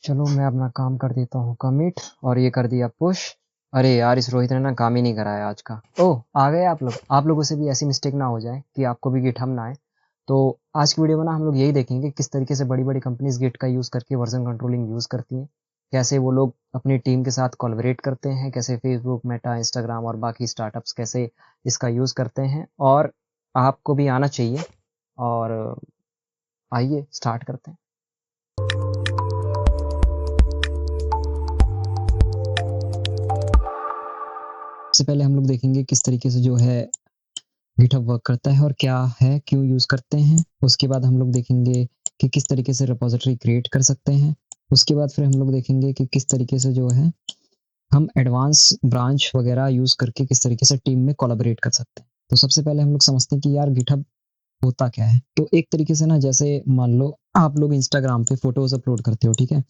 चलो मैं अपना काम कर देता हूँ कमिट और ये कर दिया पुश। अरे यार इस रोहित ने ना काम ही नहीं कराया आज का। ओह आ गए आप लोग। आप लोगों से भी ऐसी मिस्टेक ना हो जाए कि आपको भी गिट हम ना आए। तो आज की वीडियो में ना हम लोग यही देखेंगे किस तरीके से बड़ी बड़ी कंपनीज गिट का यूज़ करके वर्जन कंट्रोलिंग यूज़ करती हैं, कैसे वो लोग अपनी टीम के साथ कोलैबोरेट करते हैं, कैसे फेसबुक मेटा इंस्टाग्राम और बाकी स्टार्टअप्स कैसे इसका यूज़ करते हैं। और आपको भी आना चाहिए। और आइए स्टार्ट करते हैं। सबसे पहले हम लोग देखेंगे किस तरीके से जो है गिटहब वर्क करता है और क्या है, क्यों यूज़ करते हैं। उसके बाद हम लोग देखेंगे कि किस तरीके से रिपॉजिटरी क्रिएट कर सकते हैं। उसके बाद फिर हम लोग देखेंगे कि किस तरीके से जो है हम एडवांस ब्रांच वगैरह यूज़ करके किस तरीके से टीम में कोलैबोरेट कर सकते हैं। तो सबसे पहले हम लोग समझते हैं कि यार गिटहब होता क्या है। तो एक तरीके से ना, जैसे मान लो आप लोग इंस्टाग्राम पे फोटोज अपलोड करते हो, ठीक है।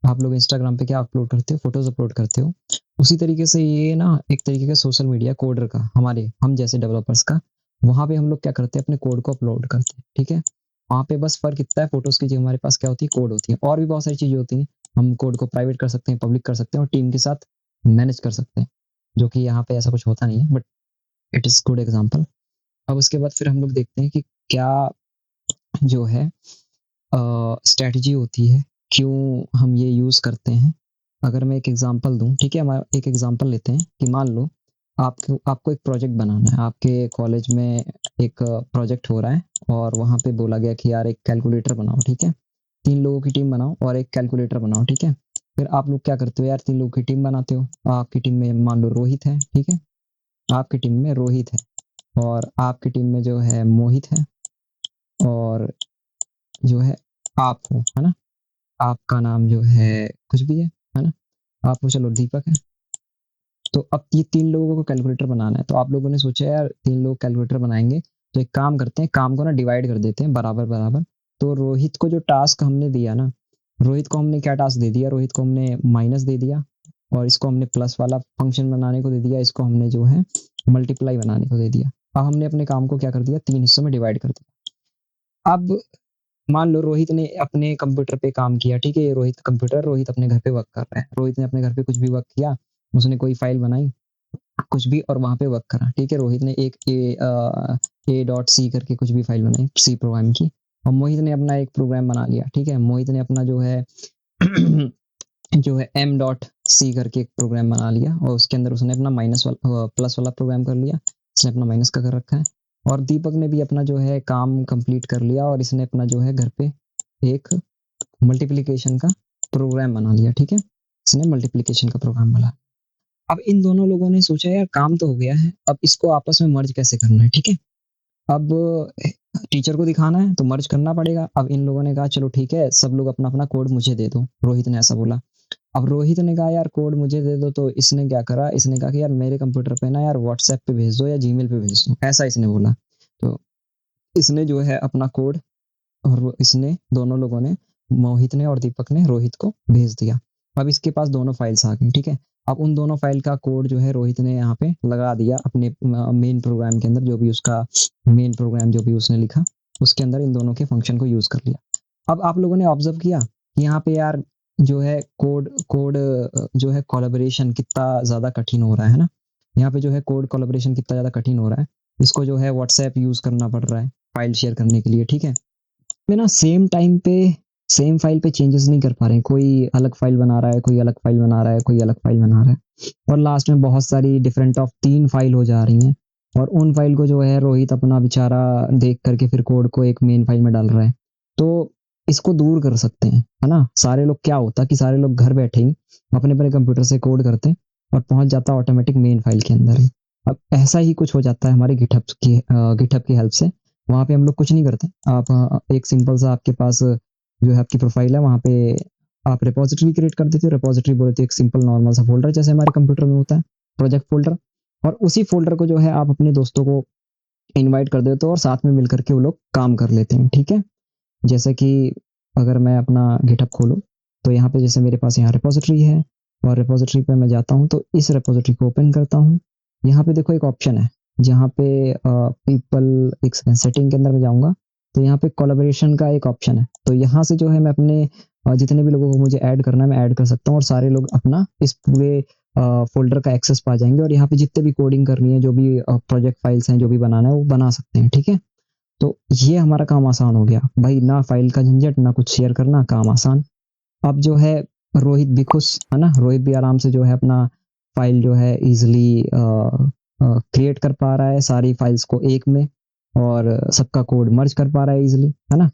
आप लोग इंस्टाग्राम पे क्या अपलोड करते हो, फोटोज अपलोड करते हो। उसी तरीके से ये ना एक तरीके का सोशल मीडिया कोडर का, हमारे हम जैसे डेवलपर्स का, वहाँ पे हम लोग क्या करते हैं, अपने कोड को अपलोड करते हैं, ठीक है। वहाँ पे बस फर्क इतना है, फोटोज की जगह हमारे पास क्या होती है, कोड होती है। और भी बहुत सारी चीजें होती हैं। हम कोड को प्राइवेट कर सकते हैं, पब्लिक कर सकते हैं और टीम के साथ मैनेज कर सकते हैं, जो कि यहाँ पे ऐसा कुछ होता नहीं है, but it is good example. अब उसके बाद फिर हम लोग देखते हैं कि क्या जो है स्ट्रैटेजी होती है, क्यों हम ये यूज़ करते हैं। अगर मैं एक एग्जांपल दूं, ठीक है, हमारा एक एग्जांपल लेते हैं कि मान लो आपको एक प्रोजेक्ट बनाना है। आपके कॉलेज में एक प्रोजेक्ट हो रहा है और वहाँ पे बोला गया कि यार एक कैलकुलेटर बनाओ, ठीक है। 3 लोगों की टीम बनाओ और एक कैलकुलेटर बनाओ, ठीक है। फिर आप लोग क्या करते हो यार, 3 लोगों की टीम बनाते हो। आपकी टीम में मान लो रोहित है, ठीक है। आपकी टीम में रोहित है और आपकी टीम में जो है मोहित है और जो है आप हो, है ना। आपका नाम जो है कुछ भी है ना। आप हो, चलो दीपक है। तो अब ये 3 लोगों को कैलकुलेटर बनाना है। तो आप लोगों ने सोचा यार 3 लोग कैलकुलेटर बनाएंगे, तो एक काम करते हैं, काम को ना डिवाइड कर देते हैं बराबर बराबर। तो रोहित को जो टास्क हमने दिया ना, रोहित को हमने क्या टास्क दे दिया, रोहित को हमने माइनस दे दिया और इसको हमने प्लस वाला फंक्शन बनाने को दे दिया, इसको हमने जो है मल्टीप्लाई बनाने को दे दिया। अब हमने अपने काम को क्या कर दिया, 3 हिस्सों में डिवाइड कर दिया। अब मान लो रोहित ने अपने कंप्यूटर पे काम किया, ठीक है। ये रोहित कंप्यूटर, रोहित अपने घर पे वर्क कर रहा है। रोहित ने अपने घर पे कुछ भी वर्क किया, उसने कोई फाइल बनाई कुछ भी और वहां पे वर्क करा, ठीक है। रोहित ने एक ए डॉट सी करके कुछ भी फाइल बनाई सी प्रोग्राम की। और मोहित ने अपना एक प्रोग्राम बना लिया, ठीक है। मोहित ने अपना जो है जो है एम डॉट सी करके एक प्रोग्राम बना लिया और उसके अंदर उसने अपना माइनस वाला प्लस वाला प्रोग्राम कर लिया। इसने अपना माइनस का कर रखा है। और दीपक ने भी अपना जो है काम कंप्लीट कर लिया और इसने अपना जो है घर पे एक मल्टीप्लिकेशन का प्रोग्राम बना लिया, ठीक है। इसने मल्टीप्लिकेशन का प्रोग्राम बना। अब इन दोनों लोगों ने सोचा यार काम तो हो गया है, अब इसको आपस में मर्ज कैसे करना है, ठीक है। अब टीचर को दिखाना है तो मर्ज करना पड़ेगा। अब इन लोगों ने कहा चलो ठीक है, सब लोग अपना अपना कोड मुझे दे दो। रोहित ने ऐसा बोला। अब रोहित ने कहा यार कोड मुझे दे दो, तो इसने क्या करा, इसने कहा कि यार मेरे कंप्यूटर पे ना यार व्हाट्सएप पे भेज दो या जीमेल पे भेज दो, ऐसा इसने बोला। तो इसने जो है अपना कोड, और इसने दोनों लोगों ने, मोहित ने और दीपक ने, रोहित को भेज दिया। अब इसके पास दोनों फाइल्स आ गई, ठीक है। अब उन दोनों फाइल का कोड जो है रोहित ने यहाँ पे लगा दिया अपने मेन प्रोग्राम के अंदर, जो भी उसका मेन प्रोग्राम जो भी उसने लिखा उसके अंदर इन दोनों के फंक्शन को यूज कर लिया। अब आप लोगों ने ऑब्जर्व किया कि यहाँ पे यार जो है कोड कोड जो है कोलैबोरेशन कितना ज्यादा कठिन हो रहा है ना। यहाँ पे जो है कोड कोलैबोरेशन कितना ज्यादा कठिन हो रहा है। इसको जो है व्हाट्सएप यूज करना पड़ रहा है फाइल शेयर करने के लिए, ठीक है। में ना सेम टाइम पे सेम फाइल पे चेंजेस नहीं कर पा रहे हैं। कोई अलग फाइल बना रहा है, कोई अलग फाइल बना रहा है, कोई अलग फाइल बना रहा है। और लास्ट में बहुत सारी डिफरेंट ऑफ 3 फाइल हो जा रही हैं। और उन फाइल को जो है रोहित अपना बेचारा देख करके फिर कोड को एक मेन फाइल में डाल रहा है। तो इसको दूर कर सकते हैं, है ना। सारे लोग क्या होता कि सारे लोग घर बैठे ही अपने अपने कंप्यूटर से कोड करते हैं और पहुंच जाता ऑटोमेटिक मेन फाइल के अंदर ही। अब ऐसा ही कुछ हो जाता है हमारे गिटहब की हेल्प से। वहाँ पे हम लोग कुछ नहीं करते। आप एक सिंपल सा आपके पास जो है आपकी प्रोफाइल है, वहाँ पे आप रिपोजिटरी क्रिएट कर देते हो। रिपोजिटरी बोले तो एक सिंपल नॉर्मल सा फोल्डर जैसे हमारे कंप्यूटर में होता है, प्रोजेक्ट फोल्डर। और उसी फोल्डर को जो है आप अपने दोस्तों को इनवाइट कर देते हो और साथ में मिलकर के वो लोग काम कर लेते हैं, ठीक है। जैसे कि अगर मैं अपना गिटहब खोलूँ तो यहाँ पे जैसे मेरे पास यहाँ रिपोजिटरी है और रिपोजिटरी पे मैं जाता हूँ तो इस रिपोजिटरी को ओपन करता हूँ। यहाँ पे देखो एक ऑप्शन है जहाँ पे पीपल, एक सेटिंग के अंदर में जाऊंगा तो यहाँ पे कोलैबोरेशन का एक ऑप्शन है। तो यहाँ से जो है मैं अपने जितने भी लोगों को मुझे ऐड करना है मैं ऐड कर सकता हूँ और सारे लोग अपना इस पूरे फ़ोल्डर का एक्सेस पा जाएँगे और यहाँ पे जितने भी कोडिंग करनी है, जो भी प्रोजेक्ट फाइल्स हैं, जो भी बनाना है वो बना सकते हैं, ठीक है? तो ये हमारा काम आसान हो गया। भाई ना फाइल का झंझट, ना कुछ शेयर करना, काम आसान। अब जो है रोहित भी खुश, है ना? रोहित भी आराम से जो है अपना फाइल जो है ईज़िली क्रिएट कर पा रहा है सारी फाइल्स को एक में और सबका कोड मर्ज कर पा रहा है ईज़िली, है ना?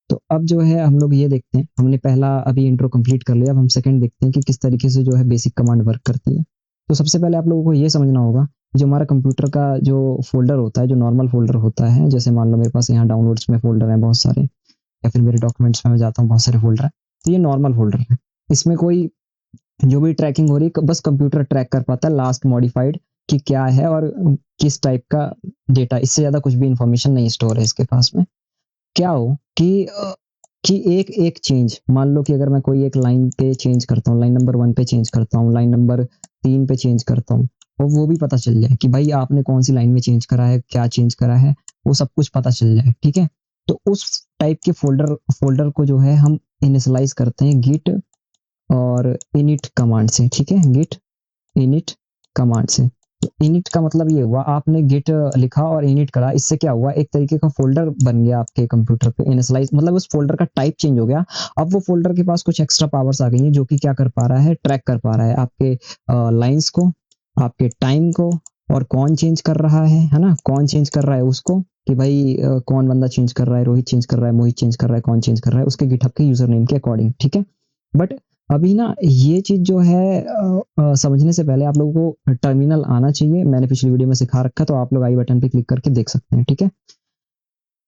तो अब जो है हम लोग ये देखते हैं, हमने पहला अभी इंट्रो कंप्लीट कर लिया, अब हम सेकंड देखते हैं कि किस तरीके से जो है बेसिक कमांड वर्क करती है। तो सबसे पहले आप लोगों को ये समझना होगा, जो हमारा कंप्यूटर का जो फ़ोल्डर होता है, जो नॉर्मल फ़ोल्डर होता है, जैसे मान लो मेरे पास यहाँ डाउनलोड्स में फ़ोल्डर हैं बहुत सारे या फिर मेरे डॉक्यूमेंट्स में मैं जाता हूँ बहुत सारे फ़ोल्डर हैं, तो ये नॉर्मल फ़ोल्डर है। इसमें कोई जो भी ट्रैकिंग हो रही है बस कंप्यूटर ट्रैक कर पाता है लास्ट मॉडिफाइड कि क्या है और किस टाइप का डेटा, इससे ज़्यादा कुछ भी इन्फॉर्मेशन नहीं स्टोर है इसके पास में। क्या हो कि एक चेंज मान लो कि अगर मैं कोई एक लाइन पे चेंज करता हूँ, लाइन नंबर 1 पे चेंज करता हूँ, लाइन नंबर 3 पे चेंज करता हूँ, और वो भी पता चल जाए कि भाई आपने कौन-सी लाइन में चेंज करा है, क्या चेंज करा है, वो सब कुछ पता चल जाए, ठीक है? तो उस टाइप के फ़ोल्डर को जो है हम इनिशियलाइज़ करते हैं गिट और इनिट कमांड से, ठीक है? गिट इनिट कमांड से। तो इनिट का मतलब ये हुआ आपने गिट लिखा और इनिट करा, इससे क्या हुआ एक तरीके का फ़ोल्डर बन गया आपके कंप्यूटर पे इनिशियलाइज़ मतलब उस फ़ोल्डर का टाइप चेंज हो गया। अब वो फ़ोल्डर के पास कुछ एक्स्ट्रा पावर्स आ गई हैं जो कि क्या कर पा रहा है, ट्रैक कर पा रहा है आपके लाइन्स को, आपके टाइम को और कौन चेंज कर रहा है ना? कौन चेंज कर रहा है उसको कि भाई कौन बंदा चेंज कर रहा है, रोहित चेंज कर रहा है, मोहित चेंज कर रहा है, कौन चेंज कर रहा है, उसके गिटहब के यूज़र नेम के अकॉर्डिंग, ठीक है? बट अभी ना ये चीज़ जो है समझने से पहले आप लोगों को टर्मिनल आना चाहिए। मैंने पिछली वीडियो में सिखा रखा है, तो आप लोग आई बटन पे क्लिक करके देख सकते हैं, ठीक है?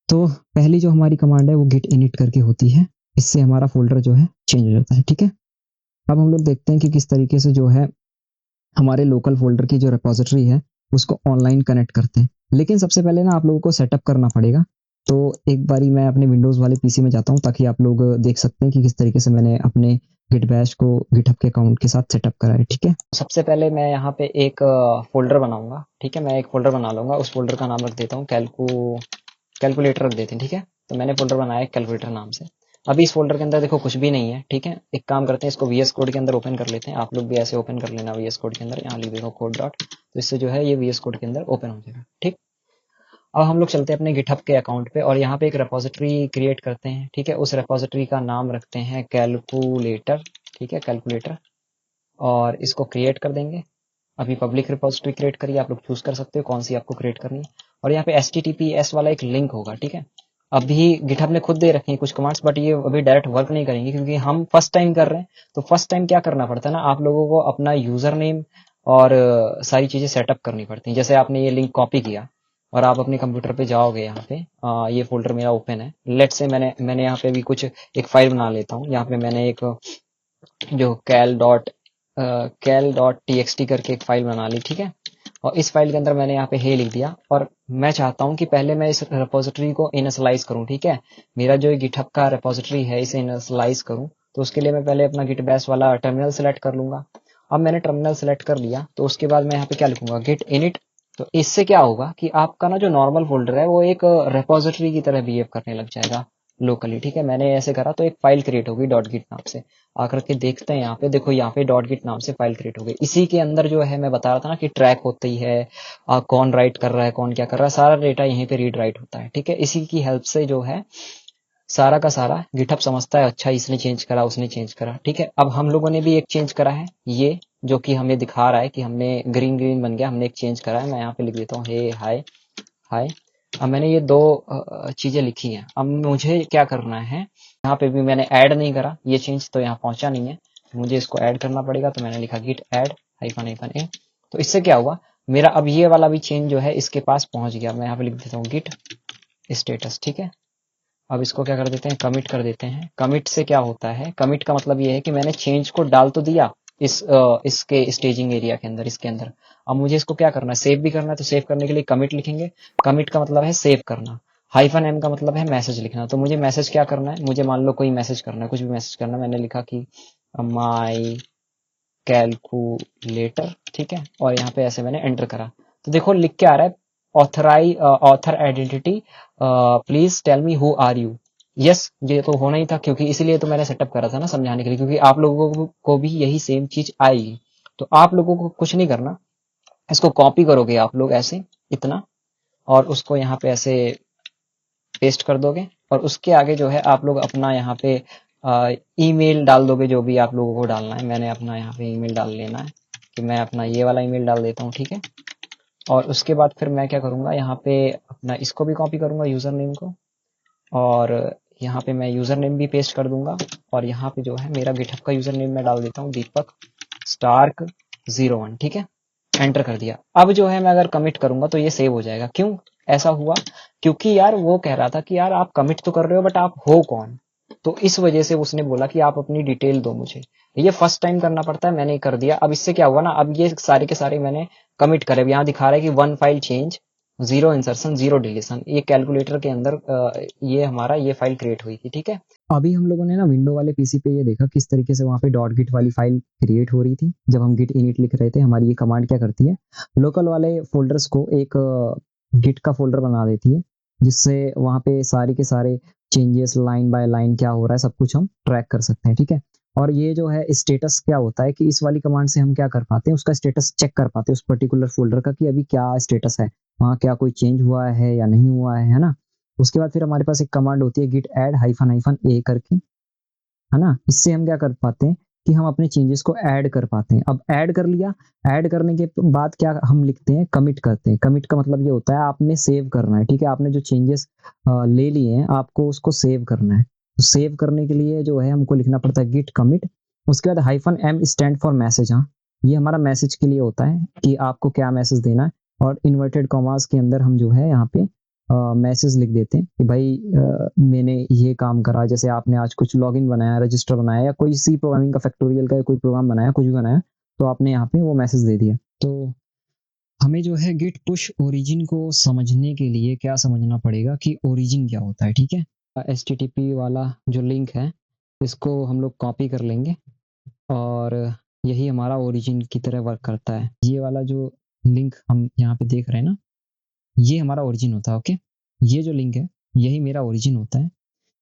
तो पहली जो हमारी कमांड है वो गिट इनिट करके होती है। इससे हमारा फ़ोल्डर जो है चेंज हो जाता है, ठीक है? अब हम लोग देखते हैं कि किस तरीके से जो है हमारे लोकल फ़ोल्डर की जो रिपॉज़िटरी है, उसको ऑनलाइन कनेक्ट करते हैं। लेकिन सबसे पहले ना आप लोगों को सेटअप करना पड़ेगा। तो एक बारी मैं अपने विंडोज़ वाले पीसी में जाता हूँ ताकि आप लोग देख सकते हैं कि किस तरीके से मैंने अपने गिट बैश को गिटहब के अकाउंट के साथ सेटअप करा है, ठीक है? सबसे पहले मैं यहाँ पे एक फ़ोल्डर बनाऊँगा, ठीक है? मैं एक फ़ोल्डर बना लूँगा, उस फ़ोल्डर का नाम रख देता हूँ कैलकुलेटर रख देते हैं, ठीक है? तो मैंने फ़ोल्डर बनाया है कैलकुलेटर नाम से। अभी इस फ़ोल्डर के अंदर देखो कुछ भी नहीं है, ठीक है? एक काम करते हैं इसको वीएस कोड के अंदर ओपन कर लेते हैं। आप लोग भी ऐसे ओपन कर लेना वीएस कोड के अंदर, यहाँ लिख देखो कोड डॉट, तो इससे जो है ये वीएस कोड के अंदर ओपन हो जाएगा, ठीक? अब हम लोग चलते हैं अपने गिटहब के अकाउंट पे और यहाँ पे एक रिपॉजिटरी क्रिएट करते हैं, ठीक है? उस रिपॉजिटरी का नाम रखते हैं कैलकुलेटर, ठीक है? कैलकुलेटर और इसको क्रिएट कर देंगे। अभी पब्लिक रिपॉजिटरी क्रिएट करिए, आप लोग चूज़ कर सकते हो कौन सी आपको क्रिएट करनी है और यहाँ पे एचटीटीपीएस वाला एक लिंक होगा, ठीक है? अभी गिटहब ने खुद दे रखी है कुछ कमांड्स बट ये अभी डायरेक्ट वर्क नहीं करेंगी क्योंकि हम फर्स्ट टाइम कर रहे हैं। तो फर्स्ट टाइम क्या करना पड़ता है ना, आप लोगों को अपना यूज़र नेम और सारी चीज़ें सेटअप करनी पड़ती हैं। जैसे आपने ये लिंक कॉपी किया और आप अपने कंप्यूटर पे जाओगे यहाँ पे ये फ़ोल्डर मेरा ओपन है। लेट्स से मैंने यहाँ पे भी कुछ एक फ़ाइल बना लेता हूँ। यहाँ पे मैंने एक जो कैल.txt करके एक फ़ाइल बना ली, ठीक है? और इस फ़ाइल के अंदर मैंने यहाँ पे हे लिख दिया और मैं चाहता हूँ कि पहले मैं इस रिपॉजिटरी को इनिशियलाइज़ करूँ, ठीक है? मेरा जो ये गिटहब का रिपॉजिटरी है इसे इनिशियलाइज़ करूँ, तो उसके लिए मैं पहले अपना गिट बैश वाला टर्मिनल सेलेक्ट कर लूँगा। अब मैंने टर्मिनल सेलेक्ट कर लिया, तो उसके बाद मैं यहाँ पे क्या लिखूँगा गिट इनिट। तो इससे क्या होगा कि आपका ना जो नॉर्मल फ़ोल्डर है वो एक रिपॉजिटरी की तरह बिहेव करने लग जाएगा लोकली, ठीक है? मैंने ऐसे करा तो एक फ़ाइल क्रिएट होगी डॉट गिट नाम से। आकर के देखते हैं यहाँ पे, देखो यहाँ पे डॉट गिट नाम से फाइल क्रिएट हो गई। इसी के अंदर जो है मैं बता रहा था ना कि ट्रैक होती है, कौन राइट कर रहा है, कौन क्या कर रहा है, सारा डेटा यहीं पे रीड राइट होता है, ठीक है? इसी की हेल्प से जो है सारा का सारा गिटहब समझता है, अच्छा इसने चेंज करा, उसने चेंज करा, ठीक है? अब हम लोगों ने भी एक चेंज करा है, ये जो कि हमें दिखा रहा है कि हमने ग्रीन ग्रीन बन गया, हमने एक चेंज करा है। मैं यहाँ पे लिख देता हूँ हे हाय हाय। अब मैंने ये दो चीजें लिखी हैं। अब मुझे क्या करना है, यहाँ पे भी मैंने ऐड नहीं करा, ये चेंज तो यहाँ पहुंचा नहीं है, मुझे इसको ऐड करना पड़ेगा। तो मैंने लिखा गिट ऐड -ए। तो इससे क्या हुआ, मेरा अब ये वाला भी चेंज जो है इसके पास पहुंच गया। मैं यहाँ पे लिख देता हूँ गिट स्टेटस, ठीक है? अब इसको क्या कर देते हैं, कमिट कर देते हैं। कमिट से क्या होता है, कमिट का मतलब ये है कि मैंने चेंज को डाल तो दिया इसके स्टेजिंग एरिया के अंदर, इसके अंदर। अब मुझे इसको क्या करना है, सेव भी करना है। तो सेव करने के लिए कमिट लिखेंगे। कमिट का मतलब है सेव करना। -m का मतलब है मैसेज लिखना। तो मुझे मैसेज क्या करना है, मुझे मान लो कोई मैसेज करना है, कुछ भी मैसेज करना है। मैंने लिखा कि माई कैलकुलेटर, ठीक है? और यहाँ पे ऐसे मैंने एंटर करा। तो देखो लिख के आ रहा है author identity please tell me who are you. Yes, ये तो होना ही था, क्योंकि इसीलिए तो मैंने सेटअप करा था ना, समझाने के लिए, क्योंकि आप लोगों को भी यही सेम चीज आएगी। तो आप लोगों को कुछ नहीं करना, इसको कॉपी करोगे आप लोग ऐसे, इतना, और उसको यहाँ पे ऐसे पेस्ट कर दोगे, और उसके आगे जो है आप लोग अपना यहाँ पे ईमेल डाल दोगे, जो भी आप लोगों को डालना है। मैंने अपना यहाँ पे ईमेल डाल लेना है, कि मैं अपना ये वाला ईमेल डाल देता हूँ, ठीक है। और उसके बाद फिर मैं क्या करूँगा, यहाँ पे अपना इसको भी कॉपी करूँगा, यूज़र नेम को, और यहाँ पे मैं यूज़र नेम भी पेस्ट कर दूंगा, और यहाँ पे जो है मेरा गिटहब का यूज़र नेम मैं डाल देता हूँ, दीपक स्टार्क 01, ठीक है। एंटर कर दिया। अब जो है मैं अगर कमिट करूंगा तो ये सेव हो जाएगा। क्यों ऐसा हुआ? क्योंकि यार वो कह रहा था कि यार आप कमिट तो कर रहे हो, बट आप हो कौन? तो इस वजह से उसने बोला कि आप अपनी डिटेल दो मुझे। ये फर्स्ट टाइम करना पड़ता है, मैंने कर दिया। अब इससे क्या हुआ ना, अब ये सारे के सारे मैंने कमिट करे। अब यहाँ दिखा रहा है कि 1 फाइल चेंज, 0 इंसर्शन, 0 डिलीशन। ये कैलकुलेटर के अंदर ये हमारा ये फाइल क्रिएट हुई थी, ठीक है। अभी हम लोगों ने ना विंडो वाले पीसी पे ये देखा किस तरीके से वहाँ पे डॉट गिट वाली फाइल क्रिएट हो रही थी। जब हम गिट इनिट लिख रहे थे, हमारी ये कमांड क्या करती है, लोकल वाले फोल्डर्स को एक गिट का फोल्डर बना देती है, जिससे वहाँ पे सारे के सारे चेंजेस लाइन बाय लाइन क्या हो रहा है सब कुछ हम ट्रैक कर सकते हैं, ठीक है। और ये जो है स्टेटस क्या होता है कि इस वाली कमांड से हम क्या कर पाते हैं, उसका स्टेटस चेक कर पाते हैं उस पर्टिकुलर फोल्डर का, कि अभी क्या स्टेटस है, वहाँ क्या कोई चेंज हुआ है या नहीं हुआ है ना। उसके बाद फिर हमारे पास एक कमांड होती है गिट ऐड हाइफन हाइफन ए करके, है ना। इससे हम क्या कर पाते हैं कि हम अपने चेंजेस को ऐड कर पाते हैं। अब ऐड कर लिया, ऐड करने के बाद क्या हम लिखते हैं, कमिट करते हैं। कमिट का मतलब ये होता है आपने सेव करना है, ठीक है। आपने जो चेंजेस ले लिए हैं, आपको उसको सेव करना है। तो सेव करने के लिए जो है हमको लिखना पड़ता है गिट कमिट। उसके बाद hyphen M stand for message. हाँ, ये हमारा मैसेज के लिए होता है कि आपको क्या मैसेज देना है। और इन्वर्टेड कॉमास के अंदर हम जो है यहाँ पे मैसेज लिख देते हैं कि भाई मैंने ये काम करा। जैसे आपने आज कुछ लॉगिन बनाया, रजिस्टर बनाया, या कोई सी प्रोग्रामिंग का फैक्टोरियल का कोई प्रोग्राम बनाया, कुछ भी बनाया, तो आपने यहाँ पे वो मैसेज दे दिया। तो हमें जो है गिट पुश ओरिजिन को समझने के लिए क्या समझना पड़ेगा कि ओरिजिन क्या होता है, ठीक है। HTTP वाला जो लिंक है, इसको हम लोग कॉपी कर लेंगे, और यही हमारा ओरिजिन की तरह वर्क करता है। ये वाला जो लिंक हम यहाँ पे देख रहे हैं ना, ये हमारा ओरिजिन होता है, ओके। ये जो लिंक है, यही मेरा ओरिजिन होता है।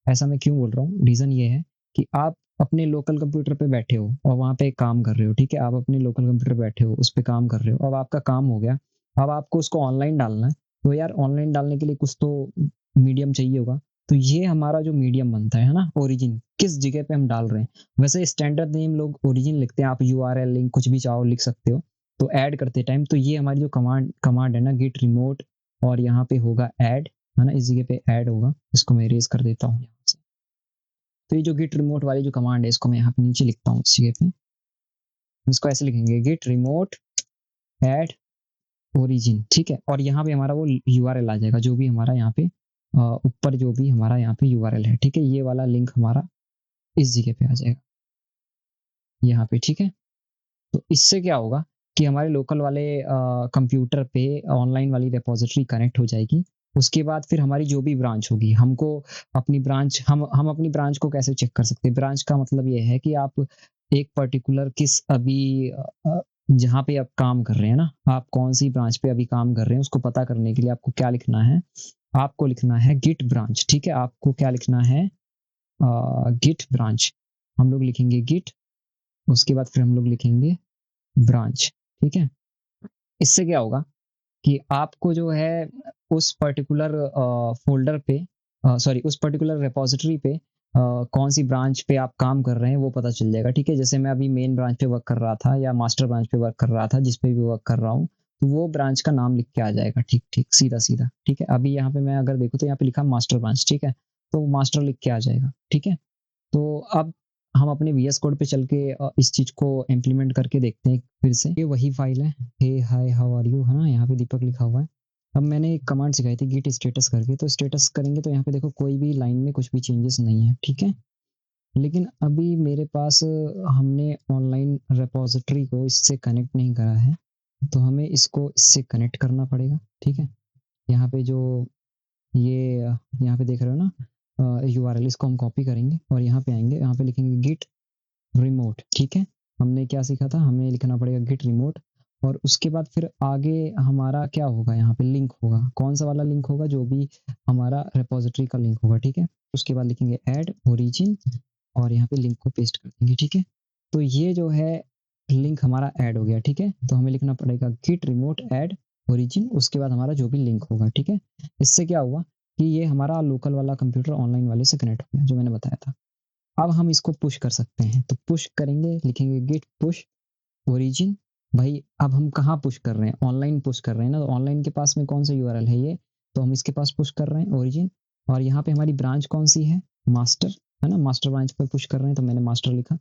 ऐसा मैं क्यों बोल रहा हूँ, रीज़न ये है कि आप अपने लोकल कंप्यूटर पे बैठे हो और वहाँ पे काम कर रहे हो, ठीक है। आप अपने लोकल कंप्यूटर पे बैठे हो, उस पे काम कर रहे हो, अब आपका काम हो गया, अब आपको उसको ऑनलाइन डालना है। तो यार ऑनलाइन डालने के लिए कुछ तो मीडियम चाहिए होगा। तो ये हमारा जो मीडियम बनता है ना, ओरिजिन, किस जगह पे हम डाल रहे हैं। वैसे स्टैंडर्ड नेम लोग ओरिजिन लिखते हैं, आप URL लिंक कुछ भी चाहो लिख सकते हो। तो ऐड करते टाइम, तो ये हमारी जो कमांड कमांड है ना, गिट रिमोट, और यहाँ पे होगा ऐड, है ना, इस जगह पे ऐड होगा। इसको मैं इरेज कर देता हूँ यहाँ से। तो ये जो गिट रिमोट वाली जो कमांड है, इसको मैं यहाँ पे नीचे लिखता हूँ इस जगह पे। इसको ऐसे लिखेंगे, गिट रिमोट ऐड ओरिजिन, ठीक है। और यहाँ पे हमारा वो URL आ जाएगा, जो भी हमारा यहाँ पे ऊपर जो भी हमारा यहाँ पे URL है, ठीक है। ये वाला लिंक हमारा इस जगह पे आ जाएगा, यहाँ पे, ठीक है। तो इससे क्या होगा कि हमारे लोकल वाले कंप्यूटर पे ऑनलाइन वाली रिपोजिटरी कनेक्ट हो जाएगी। उसके बाद फिर हमारी जो भी ब्रांच होगी, हमको अपनी ब्रांच, हम अपनी ब्रांच को कैसे चेक कर सकते हैं। ब्रांच का मतलब ये है कि आप एक पर्टिकुलर किस अभी जहाँ पे आप काम कर रहे हैं ना, आप कौन सी ब्रांच पे अभी काम कर रहे हैं, उसको पता करने के लिए आपको क्या लिखना है, आपको लिखना है गिट ब्रांच, ठीक है। आपको क्या लिखना है, गिट ब्रांच। हम लोग लिखेंगे गिट, उसके बाद फिर हम लोग लिखेंगे ब्रांच, ठीक है। इससे क्या होगा कि आपको जो है उस पर्टिकुलर फ़ोल्डर पे, सॉरी, उस पर्टिकुलर रिपॉज़िटरी पे कौन सी ब्रांच पे आप काम कर रहे हैं वो पता चल जाएगा, ठीक है। जैसे मैं अभी मेन ब्रांच पे वर्क कर रहा था, या मास्टर ब्रांच पे वर्क कर रहा था, जिस पे भी वर्क कर रहा हूँ, तो वो ब्रांच का नाम लिख के आ जाएगा, ठीक ठीक, सीधा सीधा, ठीक है। अभी यहाँ पे मैं अगर देखूँ तो यहाँ पे लिखा मास्टर ब्रांच, ठीक है। तो मास्टर लिख के आ जाएगा, ठीक है। तो अब हम अपने VS कोड पे चल के इस चीज़ को इम्प्लीमेंट करके देखते हैं फिर से। ये वही फाइल है, हे हाय हाउ आर यू, है ना, यहाँ पे दीपक लिखा हुआ है। अब मैंने एक कमांड सिखाई थी गिट स्टेटस करके, तो स्टेटस करेंगे तो यहाँ पे देखो कोई भी लाइन में कुछ भी चेंजेस नहीं है, ठीक है। लेकिन अभी मेरे पास हमने ऑनलाइन रिपॉजिटरी को इससे कनेक्ट नहीं करा है, तो हमें इसको इससे कनेक्ट करना पड़ेगा, ठीक है। यहाँ पे जो ये यहाँ पे देख रहे हो ना, URL, इसको हम कॉपी करेंगे और यहाँ पे आएंगे, यहाँ पे लिखेंगे गिट रिमोट, ठीक है। हमने क्या सीखा था, हमें लिखना पड़ेगा गिट रिमोट, और उसके बाद फिर आगे हमारा क्या होगा, यहाँ पे लिंक होगा। कौन सा वाला लिंक होगा, जो भी हमारा रिपोजिटरी का लिंक होगा, ठीक है। उसके बाद लिखेंगे ऐड ओरिजिन और यहाँ पे लिंक को पेस्ट कर देंगे, ठीक है। तो ये जो है लिंक हमारा ऐड हो गया, ठीक है। तो हमें लिखना पड़ेगा गिट रिमोट ऐड ओरिजिन, उसके बाद हमारा जो भी लिंक होगा, ठीक है। इससे क्या हुआ कि ये हमारा लोकल वाला कंप्यूटर ऑनलाइन वाले से कनेक्ट हो गया, जो मैंने बताया था। अब हम इसको पुश कर सकते हैं, तो पुश करेंगे, लिखेंगे गिट पुश ओरिजिन। भाई अब हम कहाँ पुश कर रहे हैं, ऑनलाइन पुश कर रहे हैं ना, तो ऑनलाइन के पास में कौन सा यूआरएल है ये, तो हम इसके पास पुश कर रहे हैं ओरिजिन। और यहाँ पे हमारी ब्रांच कौन सी है, मास्टर, है ना, मास्टर ब्रांच पे पुश कर रहे हैं, तो मैंने मास्टर लिखा।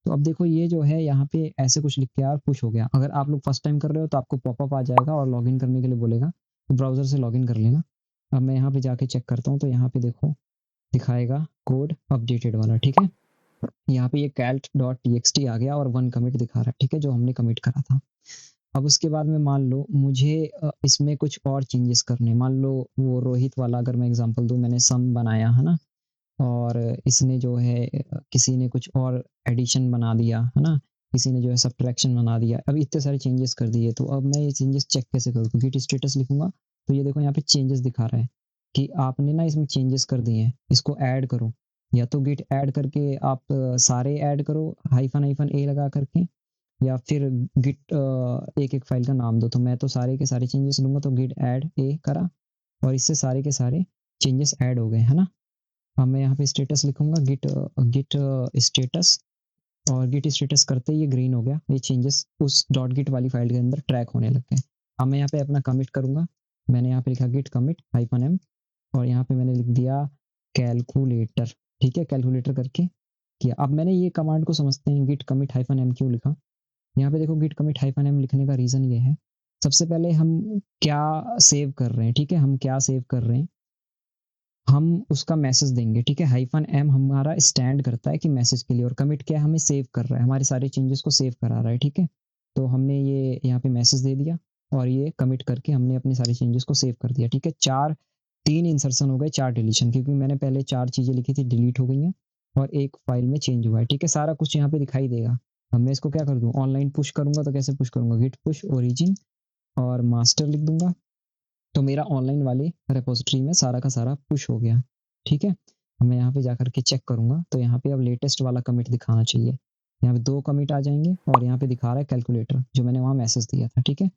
तो अब देखो ये जो है यहाँ पे ऐसे कुछ लिख के यार पुश हो गया। अगर आप लोग फर्स्ट टाइम कर रहे हो तो आपको पॉपअप आ जाएगा और लॉगिन करने के लिए बोलेगा, तो ब्राउजर से लॉगिन कर लेना। अब मैं यहाँ पे जाके चेक करता हूँ, तो यहाँ पे देखो दिखाएगा कोड अपडेटेड वाला, ठीक है। यहाँ पे ये calt.txt आ गया और 1 कमिट दिखा रहा है, ठीक है, जो हमने कमिट करा था। अब उसके बाद में मान लो मुझे इसमें कुछ और चेंजेस करने, मान लो वो रोहित वाला अगर मैं एग्जांपल दूं, मैंने सम बनाया है ना, और इसने जो है किसी ने कुछ और एडिशन बना दिया है ना, किसी ने जो है सब्ट्रैक्शन बना दिया, अब इतने सारे चेंजेस कर दिए, तो अब मैं ये चेंजेस चेक कैसे करूँ, गिट स्टेटस लिखूंगा, तो ये देखो यहाँ पे चेंजेस दिखा रहा है कि आपने ना इसमें चेंजेस कर दिए हैं, इसको ऐड करो। या तो गिट ऐड करके आप सारे ऐड करो हाइफन हाइफन ए लगा करके, या फिर गिट एक एक फाइल का नाम दो। तो मैं तो सारे के सारे चेंजेस लूंगा, तो गिट ऐड ए करा और इससे सारे के सारे चेंजेस ऐड हो गए, है ना। अब मैं यहाँ पे स्टेटस लिखूंगा गिट गिट स्टेटस, और गिट स्टेटस करते ही ये ग्रीन हो गया, ये चेंजेस उस डॉट गिट वाली फाइल के अंदर ट्रैक होने लग गए। अब मैं यहाँ पे अपना कमिट करूंगा, मैंने यहाँ पे लिखा गिट कमिट हाइफन एम, और यहाँ पे मैंने लिख दिया कैलकुलेटर, ठीक है, कैलकुलेटर करके किया। अब मैंने ये कमांड को समझते हैं, गिट कमिट हाइफन एम क्यों लिखा। यहाँ पे देखो गिट कमिट हाइफन एम लिखने का रीजन ये है, सबसे पहले हम क्या सेव कर रहे हैं, ठीक है, हम क्या सेव कर रहे हैं, हम उसका मैसेज देंगे, ठीक है। हाइफन एम हमारा स्टैंड करता है कि मैसेज के लिए, और कमिट क्या है, हमें सेव कर रहा है, हमारे सारे चेंजेस को सेव करा रहा है, ठीक है। तो हमने ये यहाँ पे मैसेज दे दिया और ये कमिट करके हमने अपने सारे चेंजेस को सेव कर दिया, ठीक है। 3 इंसर्शन हो गए, 4 डिलीशन, क्योंकि मैंने पहले 4 चीजें लिखी थी डिलीट हो गई हैं और एक फाइल में चेंज हुआ है, ठीक है। सारा कुछ यहाँ पे दिखाई देगा। अब मैं इसको क्या कर दूँ, ऑनलाइन पुश करूंगा, तो कैसे पुश करूंगा, गिट पुश ओरिजिन और मास्टर लिख दूंगा, तो मेरा ऑनलाइन वाले रिपोजिटरी में सारा का सारा पुश हो गया, ठीक है। अब मैं यहाँ पे जाकर के चेक करूंगा, तो यहाँ पे अब लेटेस्ट वाला कमिट दिखाना चाहिए। यहाँ पे 2 कमिट आ जाएंगे और यहाँ पे दिखा रहा है कैलकुलेटर, जो मैंने वहाँ मैसेज दिया था, ठीक है।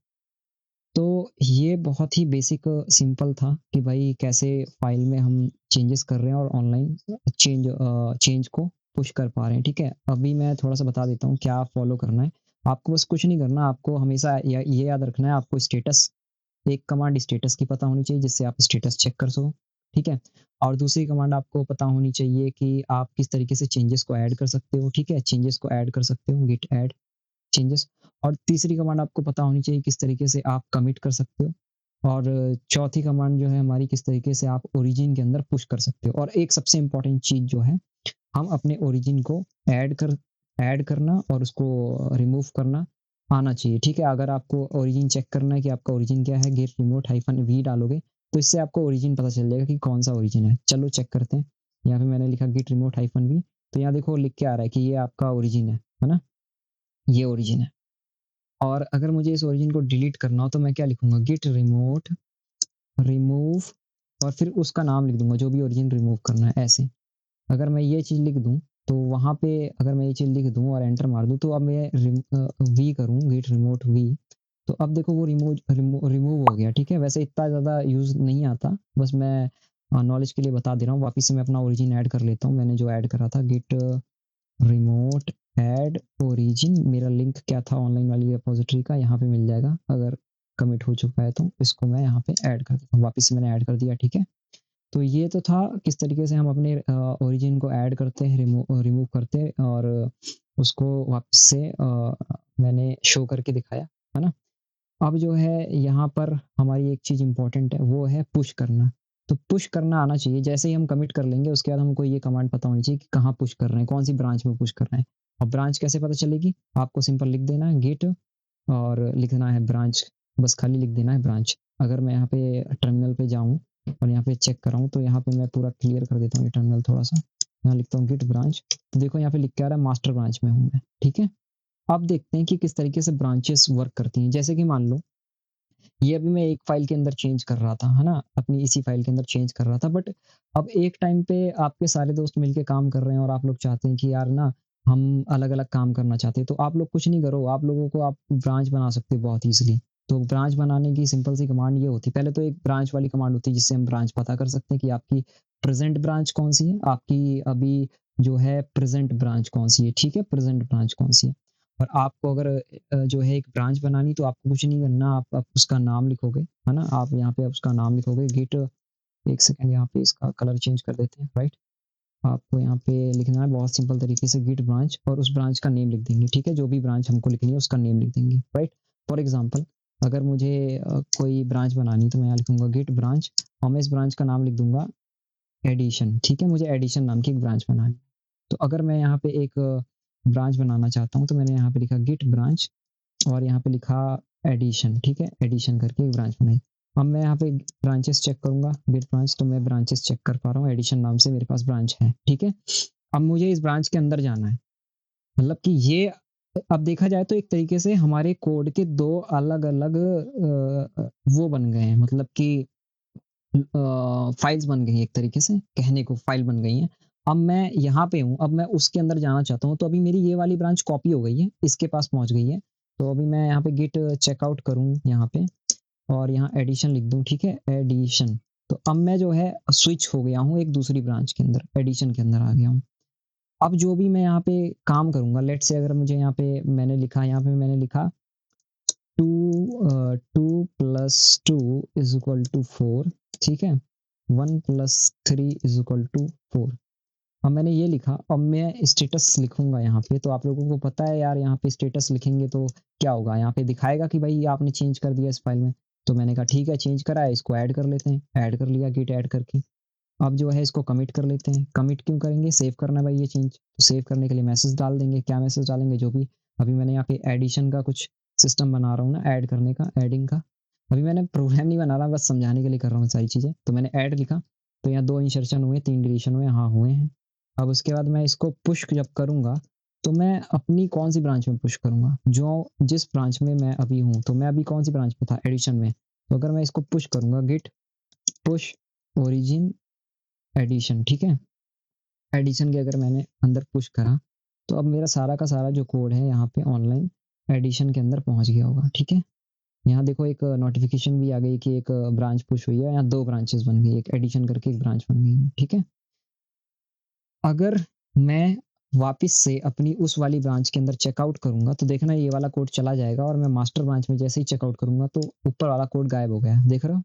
तो ये बहुत ही बेसिक सिंपल था कि भाई कैसे फाइल में हम चेंजेस कर रहे हैं और ऑनलाइन चेंज को पुश कर पा रहे हैं, ठीक है। अभी मैं थोड़ा सा बता देता हूँ क्या फॉलो करना है। आपको बस कुछ नहीं करना, आपको हमेशा ये याद रखना है, आपको स्टेटस, एक कमांड स्टेटस की पता होनी चाहिए जिससे आप स्टेटस चेक कर सको, ठीक है। और दूसरी कमांड आपको पता होनी चाहिए कि आप किस तरीके से चेंजेस को ऐड कर सकते हो, ठीक है, चेंजेस को ऐड कर सकते हो, गिट ऐड चेंजेस। और तीसरी कमांड आपको पता होनी चाहिए किस तरीके से आप कमिट कर सकते हो। और चौथी कमांड जो है हमारी, किस तरीके से आप ओरिजिन के अंदर पुश कर सकते हो। और एक सबसे इंपॉर्टेंट चीज जो है, हम अपने ओरिजिन को ऐड करना और उसको रिमूव करना आना चाहिए, ठीक है। अगर आपको ओरिजिन चेक करना है कि आपका ओरिजिन क्या है, गिट रिमोट हाइफन वी डालोगे, तो इससे आपको ओरिजिन पता चल जाएगा कि कौन सा ओरिजिन है। चलो चेक करते हैं। यहाँ पे मैंने लिखा गिट रिमोट हाइफन वी, तो यहाँ देखो लिख के आ रहा है कि ये आपका ओरिजिन है ना, ये ओरिजिन है। और अगर मुझे इस ओरिजिन को डिलीट करना हो, तो मैं क्या लिखूंगा, गिट रिमोट रिमूव, और फिर उसका नाम लिख दूंगा जो भी ओरिजिन रिमूव करना है, ऐसे। अगर मैं ये चीज़ लिख दूं, तो वहाँ पे अगर मैं ये चीज़ लिख दूं और एंटर मार दूं, तो अब मैं वी करूँ गिट रिमोट वी, तो अब देखो वो रिमूव हो गया, ठीक है। वैसे इतना ज़्यादा यूज़ नहीं आता, बस मैं नॉलेज के लिए बता दे रहा हूँ। वापस से मैं अपना ओरिजिन ऐड कर लेता हूँ, मैंने जो ऐड करा था गिट रिमोट ऐड ओरिजिन, मेरा लिंक क्या था ऑनलाइन वाली रिपोजिटरी का, यहाँ पे मिल जाएगा। अगर कमिट हो चुका है तो इसको मैं यहाँ पे ऐड कर देता हूँ, वापस से मैंने ऐड कर दिया, ठीक है। तो ये तो था किस तरीके से हम अपने ओरिजिन को ऐड करते हैं, रिमूव करते हैं, और उसको वापस से मैंने शो करके दिखाया, है ना। अब जो है यहाँ पर हमारी एक चीज़ इंपॉर्टेंट है, वो है पुश करना। तो पुश करना आना चाहिए, जैसे ही हम कमिट कर लेंगे उसके बाद हमको ये कमांड पता होनी चाहिए कि कहाँ पुश कर रहे हैं, कौन सी ब्रांच में पुश कर रहे हैं। और ब्रांच कैसे पता चलेगी, आपको सिंपल लिख देना है गिट, और लिखना है ब्रांच, बस खाली लिख देना है ब्रांच। अगर मैं यहाँ पे टर्मिनल पे जाऊँ और यहाँ पे चेक कराऊँ, तो यहाँ पे मैं पूरा क्लियर कर देता हूँ ये टर्मिनल थोड़ा सा, यहाँ लिखता हूँ गिट ब्रांच, तो देखो यहाँ पे लिख के आ रहा है मास्टर ब्रांच में हूँ मैं, ठीक है। अब देखते हैं कि किस तरीके से ब्रांचेस वर्क करती हैं। जैसे कि मान लो ये अभी मैं एक फ़ाइल के अंदर चेंज कर रहा था, है ना? अपनी इसी फ़ाइल के अंदर चेंज कर रहा था, बट अब एक टाइम पे आपके सारे दोस्त मिलके काम कर रहे हैं और आप लोग चाहते हैं कि यार ना हम अलग-अलग काम करना चाहते हैं, तो आप लोग कुछ नहीं करो, आप लोगों को आप ब्रांच बना सकते हो बहुत ईज़िली। तो ब्रांच बनाने की सिंपल सी कमांड ये होती है, पहले तो एक ब्रांच वाली कमांड होती है जिससे हम ब्रांच पता कर सकते हैं कि आपकी प्रेज़ेंट ब्रांच कौन-सी है, आपकी अभी जो है प्रेज़ेंट ब्रांच कौन-सी है, ठीक है? प्रेज़ेंट ब्रांच कौन-सी है। और आपको अगर जो है एक ब्रांच बनानी तो आपको कुछ नहीं करना, आप उसका नाम लिखोगे, है ना? आप यहाँ पे उसका नाम लिखोगे गिट। एक सेकंड यहाँ पे इसका कलर चेंज कर देते हैं, राइट? आपको यहाँ पे लिखना है बहुत सिंपल तरीके से गिट ब्रांच और उस ब्रांच का नेम लिख देंगे, ठीक है? जो भी ब्रांच हमको लिखनी है उसका नेम लिख देंगे, राइट? फॉर एग्ज़ाम्पल अगर मुझे कोई ब्रांच बनानी है तो मैं यहाँ लिखूँगा गिट ब्रांच और मैं इस ब्रांच का नाम लिख दूँगा एडिशन, ठीक है? मुझे एडिशन नाम की एक ब्रांच बनानी है। तो अगर मैं यहाँ पे एक ब्रांच बनाना चाहता हूँ तो मैंने यहाँ पे लिखा गिट ब्रांच और यहाँ पे लिखा एडिशन, ठीक है? एडिशन करके एक ब्रांच बनाई। अब मैं यहाँ पे ब्रांचेस चेक करूँगा, गिट ब्रांच तो मैं ब्रांचेस चेक कर पा रहा हूँ, एडिशन नाम से मेरे पास ब्रांच है, ठीक है? अब मुझे इस ब्रांच के अंदर जाना है, मतलब कि ये अब देखा जाए तो एक तरीके से हमारे कोड के 2 अलग-अलग वो बन गए हैं, मतलब कि फाइल्स बन गई हैं एक तरीके से, कहने को फाइल बन गई हैं। अब मैं यहाँ पे हूँ, अब मैं उसके अंदर जाना चाहता हूँ, तो अभी मेरी ये वाली ब्रांच कॉपी हो गई है, इसके पास पहुँच गई है। तो अभी मैं यहाँ पे गिट चेकआउट करूँ यहाँ पे और यहाँ एडिशन लिख दूँ, ठीक है? एडिशन। तो अब मैं जो है स्विच हो गया हूँ एक दूसरी ब्रांच के अंदर, एडिशन के अंदर आ गया हूँ। अब जो भी मैं यहाँ पे काम करूँगा, लेट्स से अगर मुझे यहाँ पे मैंने लिखा 2 प्लस 2 इज़ इक्वल टू 4, ठीक है? 1 प्लस 3 इज़ इक्वल टू 4। अब मैंने ये लिखा, अब मैं स्टेटस लिखूँगा यहाँ पे, तो आप लोगों को पता है यार यहाँ पे स्टेटस लिखेंगे तो क्या होगा? यहाँ पे दिखाएगा कि भाई आपने चेंज कर दिया इस फ़ाइल में। तो मैंने कहा ठीक है चेंज करा है, इसको ऐड कर लेते हैं। ऐड कर लिया गिट ऐड करके। अब जो है इसको कमिट कर लेते हैं। कमिट क्यों करेंगे? सेव करना है भाई ये चेंज। तो सेव करने के लिए मैसेज डाल देंगे। क्या मैसेज डालेंगे? जो भी अभी मैंने यहाँ पे एडिशन का कुछ सिस्टम बना रहा हूँ ना ऐड करने का, एडिंग का। अभी मैंने प्रोग्राम नहीं बना रहा, बस समझाने के लिए कर रहा हूँ सारी चीज़ें। तो मैंने ऐड लिखा, तो यहाँ 2 इंसर्शन हुए, 3 डिलीशन हुए, हाँ हुए हैं। अब उसके बाद मैं इसको पुश जब करूँगा, तो मैं अपनी कौन-सी ब्रांच में पुश करूँगा? जो जिस ब्रांच में मैं अभी हूँ, तो मैं अभी कौन-सी ब्रांच में था? एडिशन में। तो अगर मैं इसको पुश करूँगा गिट पुश ओरिजिन एडिशन, ठीक है? एडिशन के अगर मैंने अंदर पुश करा, तो अब मेरा सारा का सारा जो कोड है यहाँ पे ऑनलाइन एडिशन के अंदर पहुँच गया होगा, ठीक है? यहाँ देखो एक नोटिफ़िकेशन भी आ गई कि एक ब्रांच पुश हुई है, यहाँ 2 ब्रांचेज़ बन गई, एक एडिशन करके एक ब्रांच बन गई है, ठीक है? अगर मैं वापस से अपनी उस वाली ब्रांच के अंदर चेकआउट करूँगा, तो देखना ये वाला कोड चला जाएगा और मैं मास्टर ब्रांच में जैसे ही चेकआउट करूँगा, तो ऊपर वाला कोड गायब हो गया, देख रहे हो?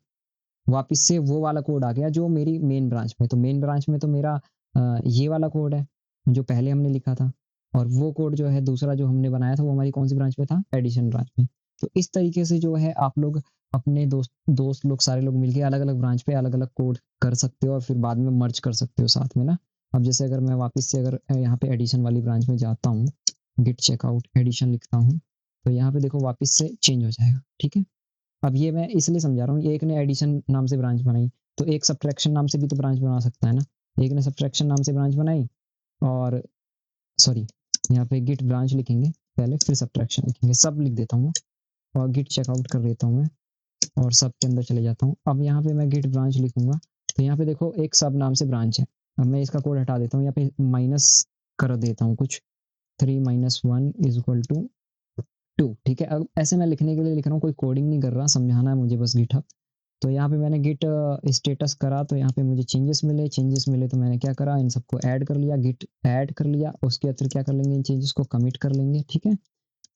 वापस से वो वाला कोड आ गया जो मेरी मेन ब्रांच में, तो मेन ब्रांच में तो मेरा ये वाला कोड है, जो पहले हमने लिखा था और वो कोड जो है दूसरा जो हमने बनाया था वो हमारी कौन-सी ब्रांच में था? एडिशन ब्रांच में। तो इस तरीके से जो है आप लोग अपने दोस्त दोस्त लोग सारे लोग मिलके अलग-अलग ब्रांच पे अलग-अलग कोड कर सकते हो और फिर बाद में मर्ज कर सकते हो साथ में ना। अब जैसे अगर मैं वापस से अगर यहाँ पे एडिशन वाली ब्रांच में जाता हूँ, गिट चेकआउट एडिशन लिखता हूँ, तो यहाँ पे देखो वापस से चेंज हो जाएगा, ठीक है? अब ये मैं इसलिए समझा रहा हूँ, एक ने एडिशन नाम से ब्रांच बनाई, तो एक सब्ट्रैक्शन नाम से भी तो ब्रांच बना सकता है ना? एक ने सब्ट्रैक्शन नाम से ब्रांच बनाई और सॉरी यहाँ पे गिट ब्रांच लिखेंगे पहले, फिर सब्ट्रैक्शन लिखेंगे, सब लिख देता हूँ और गिट चेकआउट कर देता हूँ मैं और सब के अंदर चले जाता हूँ। अब यहाँ पे मैं गिट ब्रांच लिखूँगा, तो यहाँ पे देखो एक सब नाम से ब्रांच है। अब मैं इसका कोड हटा देता हूँ, यहाँ पे माइनस कर देता हूँ कुछ, 3 माइनस 1 इज़ इक्वल टू 2, ठीक है? अब ऐसे मैं लिखने के लिए लिख रहा हूँ, कोई कोडिंग नहीं कर रहा, समझाना है मुझे बस गिटहब। तो यहाँ पे मैंने गिट स्टेटस करा तो यहाँ पे मुझे चेंजेस मिले तो मैंने क्या करा इन सबको ऐड कर लिया, गिट ऐड कर लिया। उसके बाद फिर क्या कर लेंगे इन चेंजेस को कमिट कर लेंगे, ठीक है?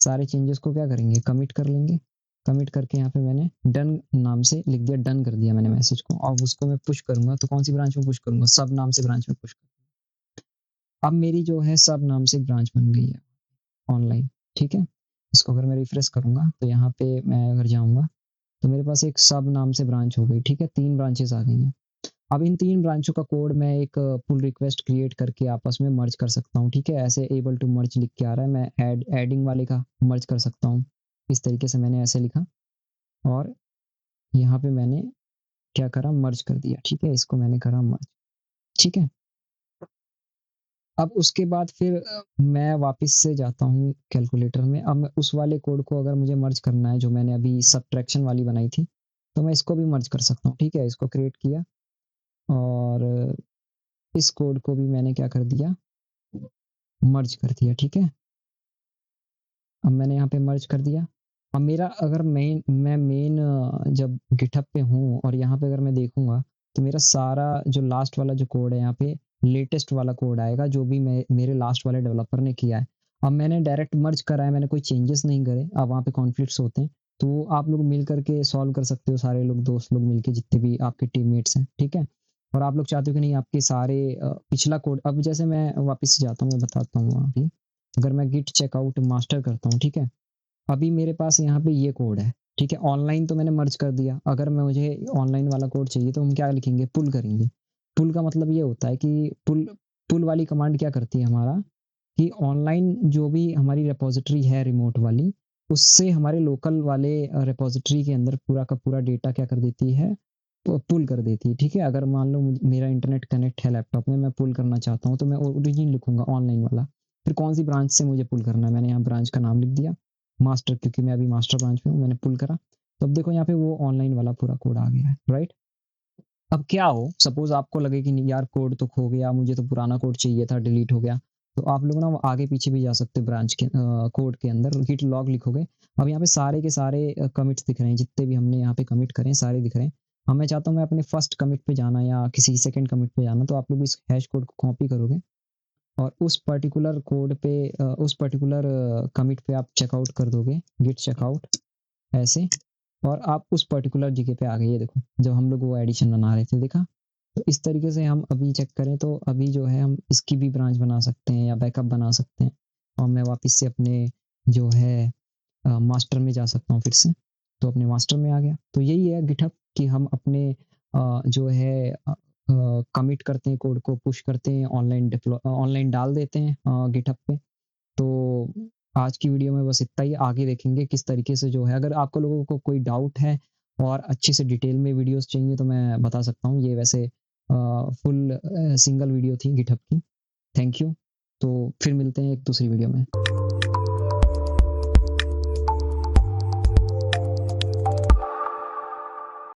सारे चेंजेस को क्या करेंगे कमिट कर लेंगे। कमिट करके यहाँ पे मैंने डन नाम से लिख दिया, डन कर दिया मैंने मैसेज को। अब उसको मैं पुश करूँगा तो कौन-सी ब्रांच में पुश करूँगा? सब नाम से ब्रांच में पुश करूँगा। अब मेरी जो है सब नाम से ब्रांच बन गई है ऑनलाइन, ठीक है? इसको अगर मैं रिफ्रेश करूँगा तो यहाँ पे मैं अगर जाऊँगा तो मेरे पास एक सब नाम से ब्रांच हो गई, ठीक है? 3 ब्रांचेज़ आ गई हैं। अब इन 3 ब्रांचों का कोड मैं एक पुल रिक्वेस्ट क्रिएट करके आपस में मर्ज कर सकता हूँ, ठीक है? ऐसे एबल टू मर्ज लिख के आ रहा है, मैं एडिंग वाले का मर्ज कर सकता हूँ। इस तरीके से मैंने ऐसे लिखा और यहाँ पे मैंने क्या करा मर्ज कर दिया, ठीक है? इसको मैंने करा मर्ज, ठीक है? अब उसके बाद फिर मैं वापस से जाता हूँ कैलकुलेटर में। अब मैं उस वाले कोड को अगर मुझे मर्ज करना है जो मैंने अभी सब्ट्रैक्शन वाली बनाई थी, तो मैं इसको भी मर्ज कर सकता हूँ, ठीक है? इसको क्रिएट किया और इस कोड को भी मैंने क्या कर दिया, मर्ज कर दिया, ठीक है? अब मैंने यहाँ पे मर्ज कर दिया। अब मेरा अगर मेन जब गिटहब पे हूँ और यहाँ पे अगर मैं देखूँगा, तो मेरा सारा जो लास्ट वाला जो कोड है यहाँ पे लेटेस्ट वाला कोड आएगा जो भी मेरे लास्ट वाले डेवलपर ने किया है। अब मैंने डायरेक्ट मर्ज करा है, मैंने कोई चेंजेस नहीं करे। अब वहाँ पे कॉन्फ्लिक्ट्स होते हैं, तो आप लोग मिल कर के सॉल्व कर सकते हो, सारे लोग दोस्त लोग मिलके जितने भी आपके टीममेट्स हैं, ठीक है? और आप लोग चाहते हो कि नहीं आपके सारे पिछला कोड, अब जैसे मैं वापस से जाता हूँ, मैं बताता हूँ अभी। अगर मैं गिट चेकआउट मास्टर करता हूँ, ठीक है? अभी मेरे पास यहाँ पे ये कोड है, ठीक है? ऑनलाइन तो मैंने मर्ज कर दिया। अगर मैं मुझे ऑनलाइन वाला कोड चाहिए तो हम क्या लिखेंगे, पुल करेंगे। पुल का मतलब ये होता है कि पुल पुल वाली कमांड क्या करती है हमारा, कि ऑनलाइन जो भी हमारी रिपॉजिटरी है रिमोट वाली, उससे हमारे लोकल वाले रिपॉजिटरी के अंदर पूरा का पूरा डेटा क्या कर देती है, पुल कर देती है, ठीक है? अगर मान लो मेरा इंटरनेट कनेक्ट है लैपटॉप में, मैं पुल करना चाहता हूँ, तो मैं ओरिजिन लिखूंगा ऑनलाइन वाला। फिर कौन सी ब्रांच से मुझे पुल करना है, मैंने यहाँ ब्रांच का नाम लिख दिया मास्टर, क्योंकि मैं अभी मास्टर ब्रांच में हूँ, मैंने पुल करा। तो अब देखो यहाँ पे वो ऑनलाइन वाला पूरा कोड आ गया है, राइट? अब क्या हो, सपोज आपको लगे कि नहीं यार कोड तो खो गया, मुझे तो पुराना कोड चाहिए था, डिलीट हो गया, तो आप लोग ना वो आगे पीछे भी जा सकते हो ब्रांच के कोड के अंदर, गिट लॉग लिखोगे। अब यहाँ पे सारे के सारे कमिट्स दिख रहे हैं, जितने भी हमने यहाँ पे कमिट करें सारे दिख रहे हैं। अब मैं चाहता हूँ मैं अपने फर्स्ट कमिट पे जाना या किसी सेकंड कमिट पे जाना, तो आप लोग इस हैश कोड को कॉपी करोगे और उस पर्टिकुलर कोड पे उस पर्टिकुलर कमिट पे आप चेकआउट कर दोगे, गिट चेकआउट ऐसे, और आप उस पर्टिकुलर जगह पे आ गए। ये देखो जब हम लोग वो एडिशन बना रहे थे, देखा? तो इस तरीके से हम अभी चेक करें तो अभी जो है हम इसकी भी ब्रांच बना सकते हैं या बैकअप बना सकते हैं, और मैं वापस से अपने जो है मास्टर में जा सकता हूँ फिर से। तो अपने मास्टर में आ गया। तो यही है गिटहब कि हम अपने जो है कमिट करते हैं, कोड को पुश करते हैं, ऑनलाइन डाल देते हैं गिटहब पे। तो आज की वीडियो में बस इतना ही, आगे देखेंगे किस तरीके से जो है, अगर आपको लोगों को कोई डाउट है और अच्छे से डिटेल में वीडियोस चाहिए तो मैं बता सकता हूँ। ये वैसे फुल सिंगल वीडियो थी गिटहब की। Thank you. तो फिर मिलते हैं एक दूसरी वीडियो में।